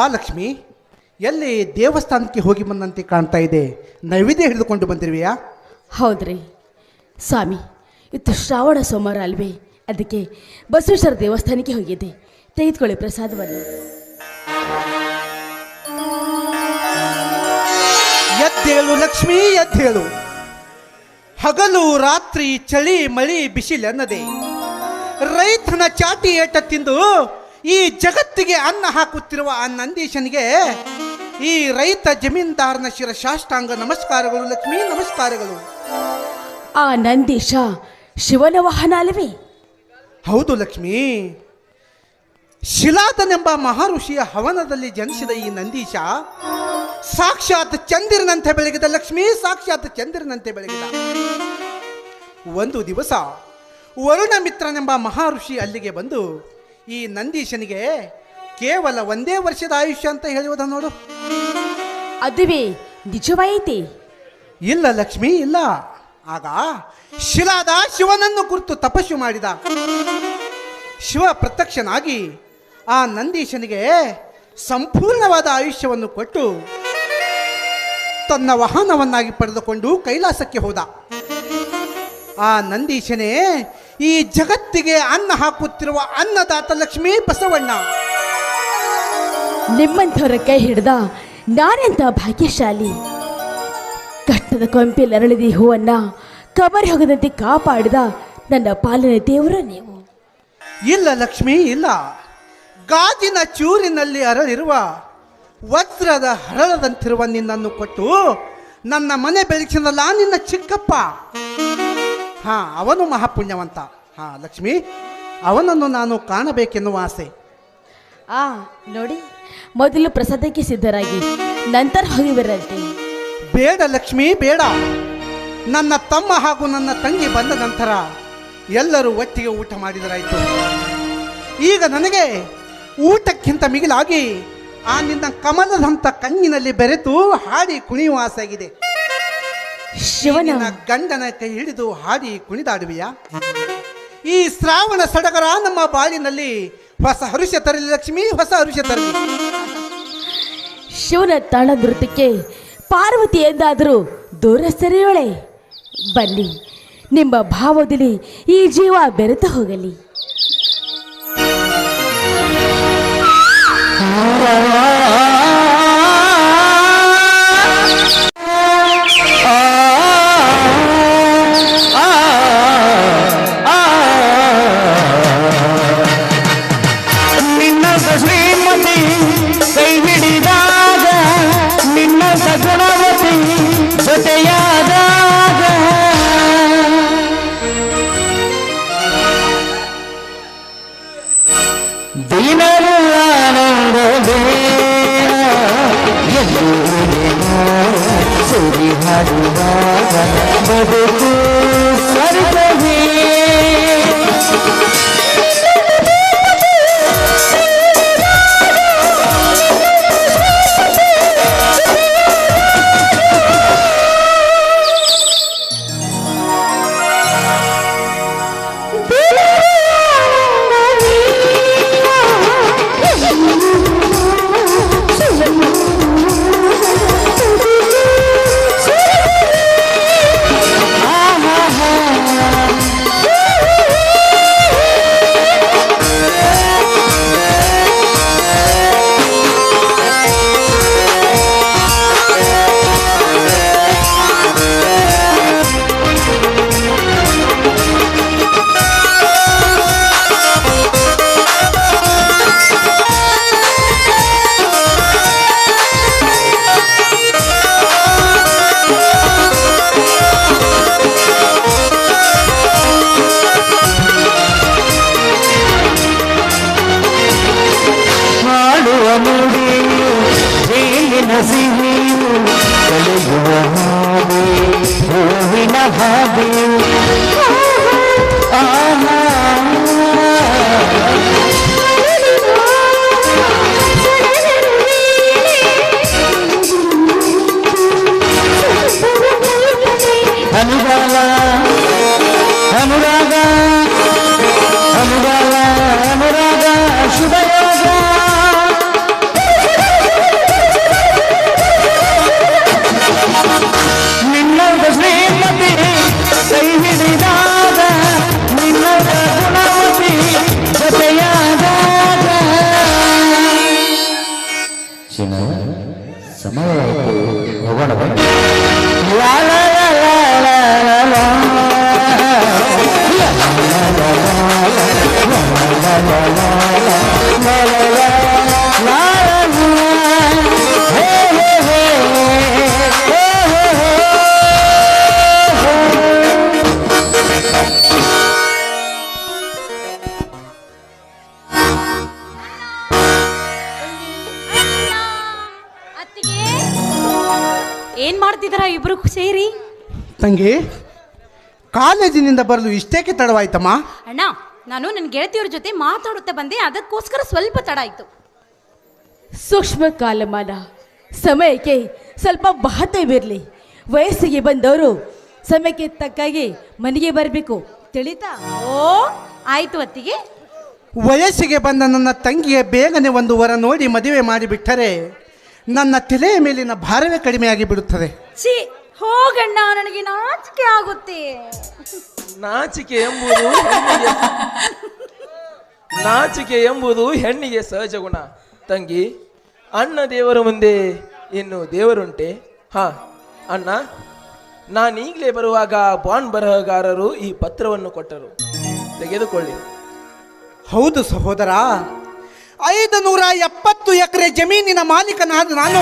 ಬಾ ಲಕ್ಷ್ಮಿ, ಎಲ್ಲಿ ದೇವಸ್ಥಾನಕ್ಕೆ ಹೋಗಿ ಬಂದಂತೆ ಕಾಣ್ತಾ ಇದೆ. ನೈವೇದ್ಯ ಹಿಡಿದುಕೊಂಡು ಬಂದಿರುವೆಯಾ? ಹೌದ್ರಿ ಸ್ವಾಮಿ, ಇವತ್ತು ಶ್ರಾವಣ ಸೋಮವಾರ ಅಲ್ವೇ, ಅದಕ್ಕೆ ಬಸವೇಶ್ವರ ದೇವಸ್ಥಾನಕ್ಕೆ ಹೋಗಿದ್ದೆ. ತೆಗೆದುಕೊಳ್ಳಿ ಪ್ರಸಾದವನ್ನು. ಎದ್ದೇಳು ಲಕ್ಷ್ಮಿ, ಎದ್ದೇಳು. ಹಗಲು ರಾತ್ರಿ ಚಳಿ ಮಳಿ ಬಿಸಿಲೆನ್ನದೆ ರೈತನ ಚಾಟಿ ಏಟ ತಿಂದು ಈ ಜಗತ್ತಿಗೆ ಅನ್ನ ಹಾಕುತ್ತಿರುವ ಆ ನಂದೀಶನಿಗೆ ಈ ರೈತ ಜಮೀನ್ದಾರನ ಶಿರಸಾಷ್ಟಾಂಗ ನಮಸ್ಕಾರಗಳು ಲಕ್ಷ್ಮಿ, ನಮಸ್ಕಾರಗಳು. ಆ ನಂದೀಶ ಶಿವನ ವಾಹನ ಅಲ್ಲವೇ? ಹೌದು ಲಕ್ಷ್ಮಿ, ಶಿಲಾದನೆಂಬ ಮಹಾಋಷಿಯ ಹವನದಲ್ಲಿ ಜನಿಸಿದ ಈ ನಂದೀಶ ಸಾಕ್ಷಾತ್ ಚಂದಿರನಂತೆ ಬೆಳಗಿದ ಲಕ್ಷ್ಮಿ, ಸಾಕ್ಷಾತ್ ಚಂದಿರನಂತೆ ಬೆಳಗಿದ. ಒಂದು ದಿವಸ ವರುಣ ಮಿತ್ರನೆಂಬ ಮಹಾಋಷಿ ಅಲ್ಲಿಗೆ ಬಂದು ಈ ನಂದೀಶನಿಗೆ ಕೇವಲ 1 ವರ್ಷದ ಆಯುಷ್ಯ ಅಂತ ಹೇಳುವುದ ನೋಡು. ಅದುವೇ ನಿಜವಾಯಿತೆ? ಇಲ್ಲ ಲಕ್ಷ್ಮಿ, ಇಲ್ಲ. ಆಗ ಶಿಲಾದ ಶಿವನನ್ನು ಕುರಿತು ತಪಸ್ಸು ಮಾಡಿದ. ಶಿವ ಪ್ರತ್ಯಕ್ಷನಾಗಿ ಆ ನಂದೀಶನಿಗೆ ಸಂಪೂರ್ಣವಾದ ಆಯುಷ್ಯವನ್ನು ಕೊಟ್ಟು ತನ್ನ ವಾಹನವನ್ನಾಗಿ ಪಡೆದುಕೊಂಡು ಕೈಲಾಸಕ್ಕೆ ಹೋದ. ಆ ನಂದೀಶನೇ ಈ ಜಗತ್ತಿಗೆ ಅನ್ನ ಹಾಕುತ್ತಿರುವ ಅನ್ನದಾತ ಲಕ್ಷ್ಮೀ ಬಸವಣ್ಣ. ನಿಮ್ಮಂಥವರ ಕೈ ಹಿಡ್ದ ನಾನೆಂತ ಭಾಗ್ಯಶಾಲಿ. ಕಷ್ಟದ ಕೊಂಪೆಯಲ್ಲಿ ಅರಳಿದ ಹೂವನ್ನ ಕಬರಿ ಹೋಗದಂತೆ ಕಾಪಾಡಿದ ನನ್ನ ಪಾಲನೆ ದೇವರ ನೀವು. ಇಲ್ಲ ಲಕ್ಷ್ಮಿ, ಇಲ್ಲ. ಗಾಜಿನ ಚೂರಿನಲ್ಲಿ ಅರಳಿರುವ ವಜ್ರದ ಹರಳದಂತಿರುವ ನಿನ್ನನ್ನು ಕೊಟ್ಟು ನನ್ನ ಮನೆ ಬೆಳಗಿಸಿದಲ್ಲ ನಿನ್ನ ಚಿಕ್ಕಪ್ಪ. ಅವನು ಮಹಾಪುಣ್ಯವಂತ. ಲಕ್ಷ್ಮಿ, ಅವನನ್ನು ನಾನು ಕಾಣಬೇಕೆನ್ನುವ ಆಸೆ. ನೋಡಿ, ಮೊದಲು ಪ್ರಸಾದಕ್ಕೆ ಸಿದ್ಧರಾಗಿ ನಂತರ ಹೋಗಿ ಬರಂತೆ. ಬೇಡ ಲಕ್ಷ್ಮಿ, ಬೇಡ. ನನ್ನ ತಮ್ಮ ಹಾಗೂ ನನ್ನ ತಂಗಿ ಬಂದ ನಂತರ ಎಲ್ಲರೂ ಒಟ್ಟಿಗೆ ಊಟ ಮಾಡಿದರಾಯಿತು. ಈಗ ನನಗೆ ಊಟಕ್ಕಿಂತ ಮಿಗಿಲಾಗಿ ಆ ನಿನ್ನ ಕಮಲದಂಥ ಕಣ್ಣಿನಲ್ಲಿ ಬೆರೆತು ಹಾಡಿ ಕುಣಿಯುವ ಆಸೆಯಾಗಿದೆ. ಶಿವನ ಗಂಡನ ಕೈ ಹಿಡಿದು ಹಾಡಿ ಕುಣಿದಾಡುವೆಯಾ? ಈ ಶ್ರಾವಣ ಸಡಗರ ನಮ್ಮ ಬಾಳಿನಲ್ಲಿ ಹೊಸ ಹರುಷ ತರಲಿ ಲಕ್ಷ್ಮಿ, ಹೊಸ ಹರುಷ ತರಲಿ. ಶಿವನ ತಾಳ ನೃತ್ಯಕ್ಕೆ ಪಾರ್ವತಿ ಎಂದಾದರೂ ದೂರ ಸರಿಯೋಳೆ. ಬನ್ನಿ, ನಿಮ್ಮ ಭಾವದಲ್ಲಿ ಈ ಜೀವ ಬೆರೆತು ಹೋಗಲಿ. ಅನುರಾಗ ಶುಭಯೋಗ ಶ್ರೀಮತಿ ಕೈ ಹಿಡಿದಾಗ ನಿನ್ನ ಗುಣವತಿ ಜೊತೆಯಾದಾಗ ಚಿನ್ನ ಸಮಯವಾಯಿತು ಹೋಗೋಣ ಬನ್ನಿ. ಲಾ ಲಾ ಲಾ ಲಾ ಲಾ ಲಾ ಲಾ. ಏನ್ ಮಾಡ್ತಿದಾರ ಇಬ್ರು ಸೇರಿ? ತಂಗಿ, ಕಾಲೇಜಿನಿಂದ ಬರಲು ಇಷ್ಟೇಕೆ ತಡವಾಯ್ತಮ್ಮ? ಅಣ್ಣ, ನಾನು ನನ್ನ ಗೆಳತಿಯವ್ರ ಜೊತೆ ಮಾತಾಡುತ್ತಾ ಬಂದೆ, ಅದಕ್ಕೋಸ್ಕರ ಸ್ವಲ್ಪ ತಡ ಆಯ್ತು. ಸೂಕ್ಷ್ಮ ಕಾಲಮಾನ, ಸಮಯಕ್ಕೆ ಸ್ವಲ್ಪ ಮಹತ್ವವಿರಲಿ. ವಯಸ್ಸಿಗೆ ಬಂದವರು ಸಮಯಕ್ಕೆ ತಕ್ಕಾಗಿ ಮನೆಗೆ ಬರಬೇಕು, ತಿಳಿತಾ? ಓ ಆಯ್ತು ಅತ್ತಿಗೆ. ವಯಸ್ಸಿಗೆ ಬಂದ ನನ್ನ ತಂಗಿಗೆ ಬೇಗನೆ ಒಂದು ವರ ನೋಡಿ ಮದುವೆ ಮಾಡಿಬಿಟ್ಟರೆ ನನ್ನ ತಲೆಯ ಮೇಲಿನ ಭಾರವೇ ಕಡಿಮೆಯಾಗಿ ಬಿಡುತ್ತದೆ. ಛೀ, ಹೋಗಣ್ಣ, ನನಗೆ ನಾಚಿಕೆ ಆಗುತ್ತೆ. ನಾಚಿಕೆ ಎಂಬುದು ಹೆಣ್ಣಿಗೆ ಸಹಜ ಗುಣ. ತಂಗಿ, ಅಣ್ಣ ದೇವರ ಮುಂದೆ ಇನ್ನು ದೇವರುಂಟೆ? ಹಾ ಅಣ್ಣ, ನಾನೀಗಲೇ ಬರುವಾಗ ಬಾಂಡ್ ಬರಹಗಾರರು ಈ ಪತ್ರವನ್ನು ಕೊಟ್ಟರು, ತೆಗೆದುಕೊಳ್ಳಿ. ಹೌದು ಸಹೋದರ, 570 ಎಕರೆ ಜಮೀನಿನ ಮಾಲೀಕನಾದ ನಾನು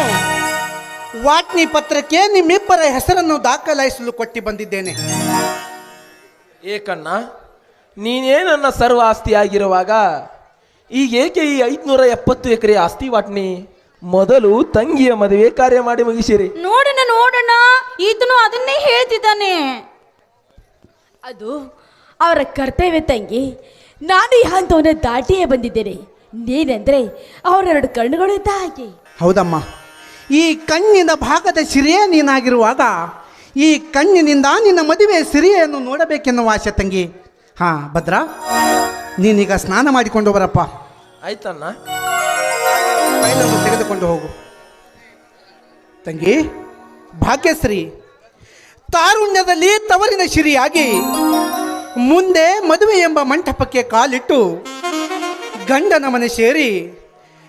ವಾಟ್ನಿ ಪತ್ರಕ್ಕೆ ನಿಮ್ಮಿಬ್ಬರ ಹೆಸರನ್ನು ದಾಖಲಾಯಿಸಲು ಕೊಟ್ಟು ಬಂದಿದ್ದೇನೆ. ಏಕಣ್ಣ, ನೀನೇ ನನ್ನ ಸರ್ವ ಆಸ್ತಿ ಆಗಿರುವಾಗ ಈಗೇಕೆ ಈ 570 ಎಕರೆ ಆಸ್ತಿ ವಾಟ್ನಿ? ಮೊದಲು ತಂಗಿಯ ಮದುವೆ ಕಾರ್ಯ ಮಾಡಿ ಮುಗಿಸಿರಿ. ನೋಡೋಣ ನೋಡೋಣ, ಈತನು ಅದನ್ನೇ ಹೇಳ್ತಿದ್ದಾನೆ. ಅದು ಅವರ ಕರ್ತವ್ಯ ತಂಗಿ. ನಾನು ಈ ಹಂತವನ್ನು ದಾಟಿಯೇ ಬಂದಿದ್ದೇನೆ. ನೀನೆಂದ್ರೆ ಅವರೆರಡು ಕಣ್ಣುಗಳು ಇದ್ದ ಹಾಗೆ. ಹೌದಮ್ಮ, ಈ ಕಣ್ಣಿನ ಭಾಗದ ಸಿರಿಯೇ ನೀನಾಗಿರುವಾಗ ಈ ಕಣ್ಣಿನಿಂದ ನಿನ್ನ ಮದುವೆ ಸಿರಿಯನ್ನು ನೋಡಬೇಕೆನ್ನುವ ಆಸೆ ತಂಗಿ. ಹಾ ಭದ್ರಾ, ನೀನೀಗ ಸ್ನಾನ ಮಾಡಿಕೊಂಡು ಬರಪ್ಪ. ಆಯ್ತಣ್ಣ. ಫೈಲನ್ನು ತೆಗೆದುಕೊಂಡು ಹೋಗು. ತಂಗಿ ಭಾಗ್ಯಶ್ರೀ, ತಾರುಣ್ಯದಲ್ಲಿ ತವರಿನ ಸಿರಿಯಾಗಿ ಮುಂದೆ ಮದುವೆ ಎಂಬ ಮಂಟಪಕ್ಕೆ ಕಾಲಿಟ್ಟು ಗಂಡನ ಮನೆ ಸೇರಿ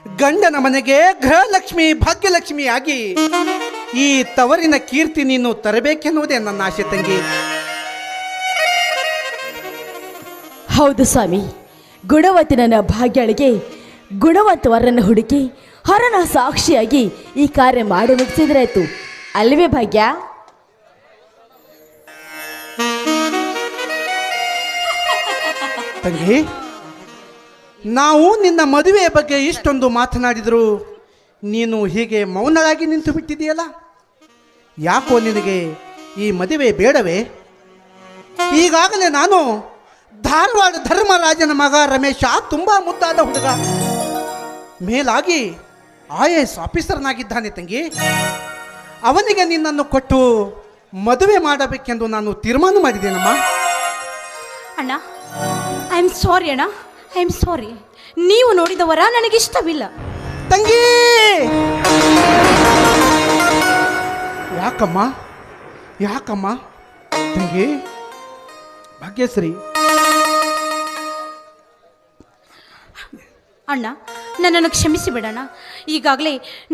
ಗಂಡನ ಮನೆಗೆ ಗೃಹಲಕ್ಷ್ಮಿ ಭಾಗ್ಯಲಕ್ಷ್ಮಿಯಾಗಿ ಈ ತವರಿನ ಕೀರ್ತಿ ನೀನು ತರಬೇಕೆನ್ನುವುದೇ ನನ್ನ ಆಸೆ ತಂಗಿ. ಹೌದು ಸ್ವಾಮಿ, ಗುಣವಂತ ನನ್ನ ಭಾಗ್ಯಳಿಗೆ ಗುಣವಂತ ವರನ್ನು ಹುಡುಕಿ ಹರನ ಸಾಕ್ಷಿಯಾಗಿ ಈ ಕಾರ್ಯ ಮಾಡಿ ಮುಗಿಸಿದ್ರಾಯ್ತು ಅಲ್ವೇ ಭಾಗ್ಯ? ತಂಗಿ, ನಾವು ನಿನ್ನ ಮದುವೆಯ ಬಗ್ಗೆ ಇಷ್ಟೊಂದು ಮಾತನಾಡಿದರೂ ನೀನು ಹೀಗೆ ಮೌನವಾಗಿ ನಿಂತು ಬಿಟ್ಟಿದೆಯಲ್ಲ, ಯಾಕೋ ನಿನಗೆ ಈ ಮದುವೆ ಬೇಡವೇ? ಈಗಾಗಲೇ ನಾನು ಧಾರವಾಡ ಧರ್ಮರಾಜನ ಮಗ ರಮೇಶ ತುಂಬ ಮುದ್ದಾದ ಹುಡುಗ, ಮೇಲಾಗಿ IAS ಆಫೀಸರ್ನಾಗಿದ್ದಾನೆ ತಂಗಿ. ಅವನಿಗೆ ನಿನ್ನನ್ನು ಕೊಟ್ಟು ಮದುವೆ ಮಾಡಬೇಕೆಂದು ನಾನು ತೀರ್ಮಾನ ಮಾಡಿದ್ದೇನಮ್ಮ. ಅಣ್ಣ, ಐ ಆಮ್ ಸಾರಿ ಅಣ್ಣ, ಐ ಆಮ್ ಸಾರಿ. ನೀವು ನೋಡಿದ ವರ ನನಗಿಷ್ಟವಿಲ್ಲ. ತಂಗಿ, ಯಾಕಮ್ಮ ಯಾಕಮ್ಮ ತಂಗಿ? ಭಾಗ್ಯಶ್ರೀ, ಅಣ್ಣ, ನನ್ನನ್ನು ಕ್ಷಮಿಸಿ ಬಿಡೋಣ. ಈಗಾಗಲೇ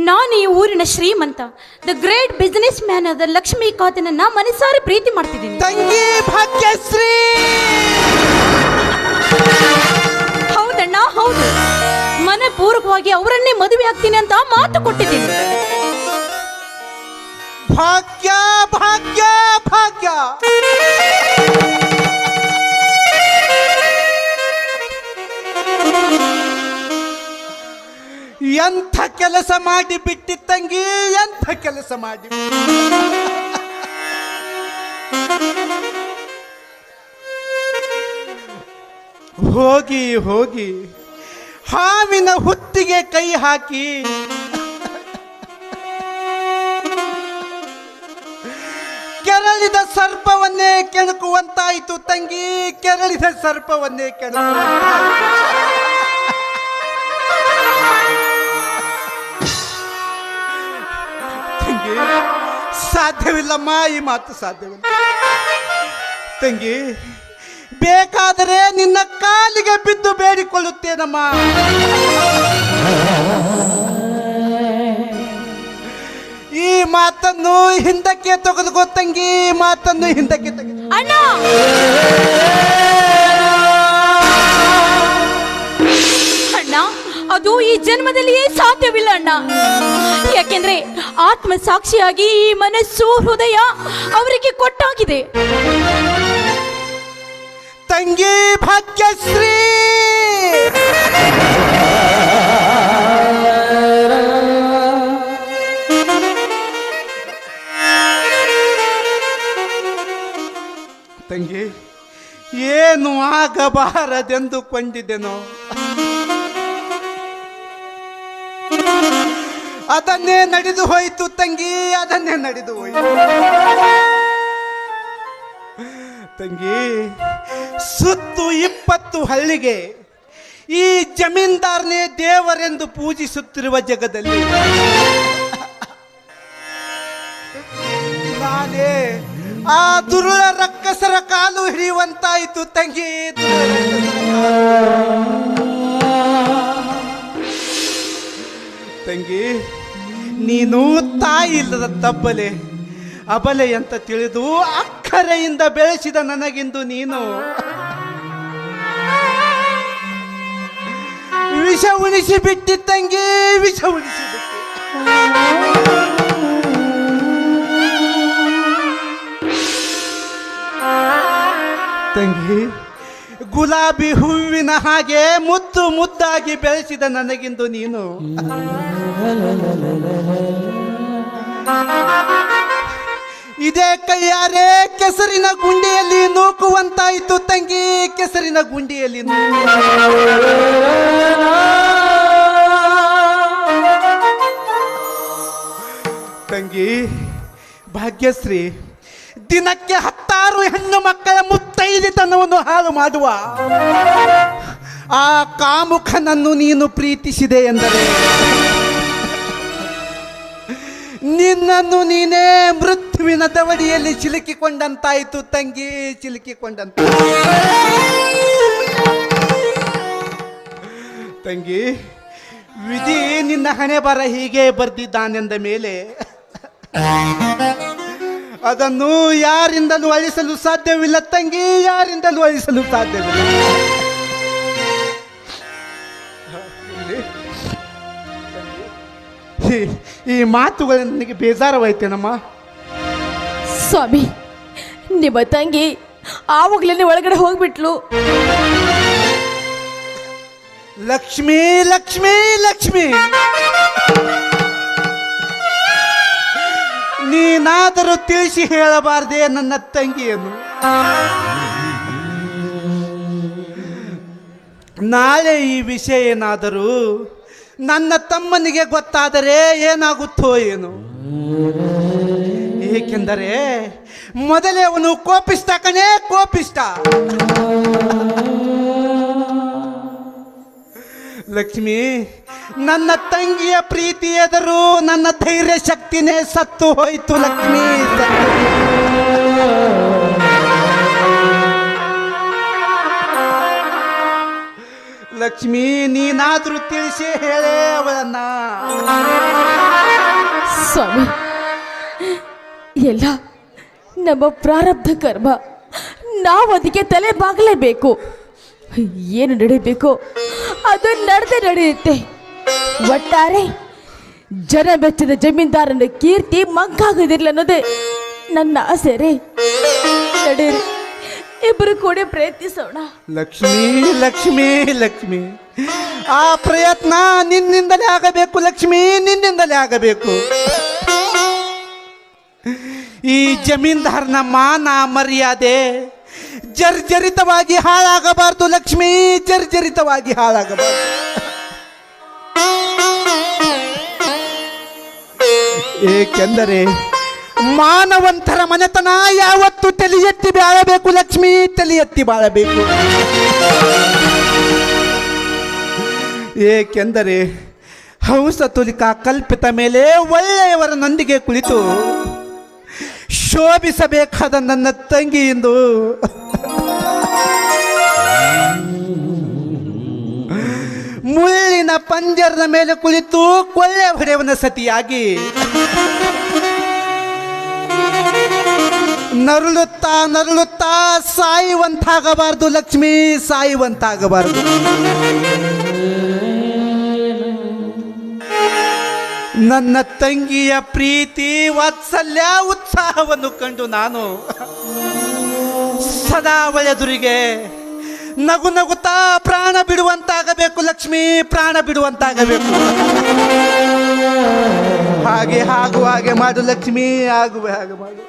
ನಾನು ಈ ಊರಿನ ಶ್ರೀಮಂತ, ದ ಗ್ರೇಟ್ ಬಿಸ್ನೆಸ್ ಮ್ಯಾನ್ ಆದ ಲಕ್ಷ್ಮೀಕಾಂತನನ್ನ ಮನಸಾರಿ ಪ್ರೀತಿ ಮಾಡ್ತಿದ್ದೀನಿ. ತಂಗಿ ಭಾಗ್ಯಶ್ರೀ, ಹೌದಣ್ಣ, ಹೌದು. ಮನಪೂರ್ವಕವಾಗಿ ಅವರನ್ನೇ ಮದುವೆ ಆಗ್ತೀನಿ ಅಂತ ಮಾತು ಕೊಟ್ಟಿದ್ದೀನಿ. ಭಾಗ್ಯ ಭಾಗ್ಯ ಭಾಗ್ಯ, ಎಂಥ ಕೆಲಸ ಮಾಡಿ ಬಿಟ್ಟಿ ತಂಗಿ, ಎಂಥ ಕೆಲಸ ಮಾಡಿ. ಹೋಗಿ ಹೋಗಿ ಹಾವಿನ ಹುತ್ತಿಗೆ ಕೈ ಹಾಕಿ ಕೆರಳಿದ ಸರ್ಪವನ್ನೇ ಕೆಣಕುವಂತಾಯಿತು ತಂಗಿ, ಕೆರಳಿದ ಸರ್ಪವನ್ನೇ ತಂಗಿ, ಸಾಧ್ಯವಿಲ್ಲಮ್ಮ, ಈ ಮಾತು ಸಾಧ್ಯವಿಲ್ಲ. ತಂಗಿ, ಬೇಕಾದರೆ ನಿನ್ನ ಕಾಲಿಗೆ ಬಿದ್ದು ಬೇಡಿಕೊಳ್ಳುತ್ತೇನಮ್ಮ. ಈ ಮಾತನ್ನು ಹಿಂದಕ್ಕೆ ತೆಗೆದುಕೋ ತಂಗಿ, ಮಾತನ್ನು ಹಿಂದಕ್ಕೆ ತೆಗೆದು. ಅಣ್ಣ, ಅಣ್ಣ, ಅದು ಈ ಜನ್ಮದಲ್ಲಿಯೇ ಸಾಧ್ಯವಿಲ್ಲ ಅಣ್ಣ. ಯಾಕೆಂದ್ರೆ ಆತ್ಮ ಸಾಕ್ಷಿಯಾಗಿ ಈ ಮನಸ್ಸು ಹೃದಯ ಅವರಿಗೆ ಕೊಟ್ಟಾಗಿದೆ. ತಂಗಿ ಭಾಗ್ಯಶ್ರೀ, ತಂಗಿ, ಏನು ಆಗಬಾರದೆಂದುಕೊಂಡಿದ್ದೆನೋ ಅದನ್ನೇ ನಡೆದು ಹೋಯಿತು ತಂಗಿ, ಅದನ್ನೇ ನಡೆದು ಹೋಯಿತು ತಂಗಿ. ಸುತ್ತು 20 ಹಳ್ಳಿಗೆ ಈ ಜಮೀನ್ದಾರನೇ ದೇವರೆಂದು ಪೂಜಿಸುತ್ತಿರುವ ಜಗದಲ್ಲಿ ನಾನೇ ಆ ದುರುಳ ರಕ್ಕಸರ ಕಾಲು ಹಿಡಿಯುವಂತಾಯಿತು ತಂಗಿ. ತಂಗಿ, ನೀನು ತಾಯಿ ಇಲ್ಲದ ತಬ್ಬಲೆ ಅಬಲೆ ಅಂತ ತಿಳಿದು ಅಕ್ಕರೆಯಿಂದ ಬೆಳೆಸಿದ ನನಗಿಂದು ನೀನು ವಿಷ ಉಣಿಸಿ ಬಿಟ್ಟಿ ತಂಗಿ, ವಿಷ ಉಣಿಸಿ ಬಿಟ್ಟಿ. ತಂಗಿ, ಗುಲಾಬಿ ಹೂವಿನ ಹಾಗೆ ಮುದ್ದು ಮುದ್ದಾಗಿ ಬೆಳೆಸಿದ ನನಗಿಂದು ನೀನು ಇದೇ ಕೈಯಾರೆ ಕೆಸರಿನ ಗುಂಡಿಯಲ್ಲಿ ನೂಕುವಂತಾಯಿತು ತಂಗಿ, ಕೆಸರಿನ ಗುಂಡಿಯಲ್ಲಿ. ತಂಗಿ ಭಾಗ್ಯಶ್ರೀ, ದಿನಕ್ಕೆ 10 ಹೆಣ್ಣು ಮಕ್ಕಳ ಮುತ್ತೈದೆತನವನ್ನು ಹಾಳು ಮಾಡುವ ಆ ಕಾಮುಖನನ್ನು ನೀನು ಪ್ರೀತಿಸಿದೆ ಎಂದರೆ ನಿನ್ನನ್ನು ನೀನೇ ಮೃತ್ಯುವಿನ ದವಡಿಯಲ್ಲಿ ಸಿಲುಕಿಕೊಂಡಂತಾಯಿತು ತಂಗಿ, ಸಿಲುಕಿಕೊಂಡಂತ. ತಂಗಿ, ವಿಧಿ ನಿನ್ನ ಹಣೆ ಬರ ಹೀಗೆ ಬರ್ದಿದ್ದಾನೆಂದ ಮೇಲೆ ಅದನ್ನು ಯಾರಿಂದಲೂ ಅಳಿಸಲು ಸಾಧ್ಯವಿಲ್ಲ ತಂಗಿ, ಯಾರಿಂದಲೂ ಅಳಿಸಲು ಸಾಧ್ಯವಿಲ್ಲ. ಈ ಮಾತುಗಳು ನನಗೆ ಬೇಜಾರವಾಯ್ತೇನಮ್ಮ. ಸ್ವಾಮಿ, ನಿಮ್ಮ ತಂಗಿ ಆವಾಗಲೇ ಒಳಗಡೆ ಹೋಗ್ಬಿಟ್ಲು. ಲಕ್ಷ್ಮೀ ಲಕ್ಷ್ಮೀ ಲಕ್ಷ್ಮೀ, ನೀನಾದರೂ ತಿಳಿಸಿ ಹೇಳಬಾರ್ದೆ ನನ್ನ ತಂಗಿಯನ್ನು. ನಾಳೆ ಈ ವಿಷಯ ಏನಾದರೂ ನನ್ನ ತಮ್ಮನಿಗೆ ಗೊತ್ತಾದರೆ ಏನಾಗುತ್ತೋ ಏನು. ಏಕೆಂದರೆ ಮೊದಲೇ ಅವನು ಕೋಪಿಷ್ಟ ಕಣೇ, ಕೋಪಿಷ್ಟ. ಲಕ್ಷ್ಮಿ, ನನ್ನ ತಂಗಿಯ ಪ್ರೀತಿ ಎದರು ನನ್ನ ಧೈರ್ಯ ಶಕ್ತಿನೇ ಸತ್ತು ಹೋಯಿತು ಲಕ್ಷ್ಮಿ. ಲಕ್ಷ್ಮಿ, ನೀನಾದ್ರೂ ತಿಳಿಸಿ ಹೇಳೇ ಅವಳನ್ನ. ಸ್ವಾಮಿ, ಎಲ್ಲ ನಮ್ಮ ಪ್ರಾರಬ್ಧ ಕರ್ಮ, ನಾವು ಅದಕ್ಕೆ ತಲೆ ಬಾಗಲೇಬೇಕು. ಏನು ನಡೀಬೇಕು ಅದು ನಡೆಯುತ್ತೆ. ಒಟ್ಟಾರೆ ಜನ ಬೆಚ್ಚದ ಜಮೀನ್ದಾರನ ಕೀರ್ತಿ ಮಂಕಾಗದಿರಲಿ ಅನ್ನೋದೇ ನನ್ನ ಆಸೆ ರೀ. ನಡೀರಿ, ಇಬ್ಬರು ಕೂಡ ಪ್ರಯತ್ನಿಸೋಣ. ಲಕ್ಷ್ಮಿ ಲಕ್ಷ್ಮಿ ಲಕ್ಷ್ಮಿ, ಆ ಪ್ರಯತ್ನ ನಿನ್ನಿಂದಲೇ ಆಗಬೇಕು ಲಕ್ಷ್ಮಿ, ನಿನ್ನಿಂದಲೇ ಆಗಬೇಕು. ಈ ಜಮೀನ್ದಾರನ ಮಾನ ಮರ್ಯಾದೆ ಜರ್ಜರಿತವಾಗಿ ಹಾಳಾಗಬಾರ್ದು ಲಕ್ಷ್ಮಿ, ಜರ್ಜರಿತವಾಗಿ ಹಾಳಾಗಬಾರ್ದು. ಏಕೆಂದರೆ ಮಾನವಂತರ ಮನೆತನ ಯಾವತ್ತು ತಲೆ ಎತ್ತಿ ಬಾಳಬೇಕು ಲಕ್ಷ್ಮಿ, ತಲೆ ಎತ್ತಿ ಬಾಳಬೇಕು. ಏಕೆಂದರೆ ಹಂಸ ತುಲಿಕ ಕಲ್ಪಿತ ಮೇಲೆ ಒಳ್ಳೆಯವರನೊಂದಿಗೆ ಕುಳಿತು ಶೋಭಿಸಬೇಕಾದ ನನ್ನ ತಂಗಿ ಎಂದು ಮುಳ್ಳಿನ ಪಂಜರದ ಮೇಲೆ ಕುಳಿತು ಕೊಳ್ಳೆ ಹೊಡೆಯವನ ಸತಿಯಾಗಿ ನರಳುತ್ತಾ ಸಾಯುವಂತಾಗಬಾರದು ಲಕ್ಷ್ಮಿ, ಸಾಯುವಂತಾಗಬಾರದು. ನನ್ನ ತಂಗಿಯ ಪ್ರೀತಿ ವಾತ್ಸಲ್ಯ ಉತ್ಸಾಹವನ್ನು ಕಂಡು ನಾನು ಸದಾ ಅವಳೆದುರಿಗೆ ನಗು ನಗುತ್ತಾ ಪ್ರಾಣ ಬಿಡುವಂತಾಗಬೇಕು ಲಕ್ಷ್ಮಿ, ಪ್ರಾಣ ಬಿಡುವಂತಾಗಬೇಕು. ಹಾಗೆ ಮಾಡು ಲಕ್ಷ್ಮಿ, ಹಾಗೆ ಮಾಡು.